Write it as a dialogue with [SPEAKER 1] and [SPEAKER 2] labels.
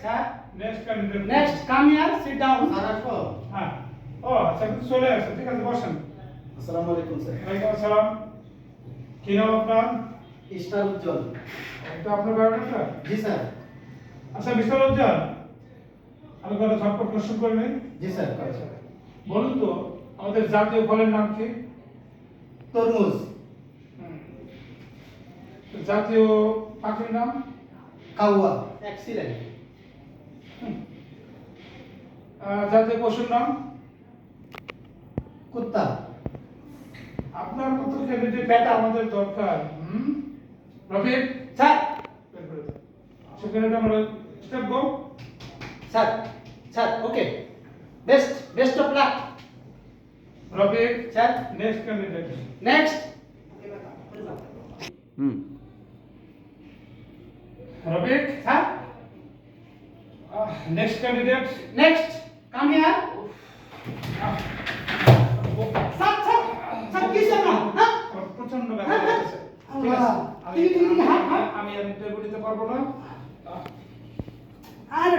[SPEAKER 1] Sir
[SPEAKER 2] next candidate
[SPEAKER 1] next come here sit down.
[SPEAKER 3] Sir আসবো?
[SPEAKER 2] হ্যাঁ ও আচ্ছা আপনি চলে আসেন ঠিক আছে বসেন
[SPEAKER 3] আসসালামু আলাইকুম স্যার।
[SPEAKER 2] ওয়ালাইকুম আসসালাম কি নাম আপনার
[SPEAKER 3] স্টার উজ্জ্বল।
[SPEAKER 2] এটা আপনার বায়োডাটা
[SPEAKER 3] জি স্যার।
[SPEAKER 2] আচ্ছা মিস্টার উজ্জ্বল আমি কোনো ঝটপট প্রশ্ন করে নিই
[SPEAKER 3] জি স্যার করেছে।
[SPEAKER 2] বলুন তো আমাদের জাতীয় ফলের নাম কি
[SPEAKER 3] তরমুজ।
[SPEAKER 2] জাতীয় পাখির নাম
[SPEAKER 3] কাউয়া। এক্সিলেন্ট।
[SPEAKER 2] জাতীয় পশুর নাম
[SPEAKER 3] কুত্তা।
[SPEAKER 2] আপনার মতো ক্যান্ডিডেট ব্যাটা আমাদের দরকার রফিক
[SPEAKER 1] স্যার
[SPEAKER 2] সেখানে আমরা step go
[SPEAKER 1] sir sir okay best of luck
[SPEAKER 2] Rafiq
[SPEAKER 1] sir
[SPEAKER 2] next candidate
[SPEAKER 1] next
[SPEAKER 2] Rafiq
[SPEAKER 1] sir
[SPEAKER 2] next candidate
[SPEAKER 1] next come here sir sir sir কি জানা হ্যাঁ
[SPEAKER 2] প্রচন্ড ব্যথা লাগছে ঠিক আছে আমি
[SPEAKER 1] হাত
[SPEAKER 2] আমি আর ইন্টারভিউ দিতে পারবো না
[SPEAKER 1] আরে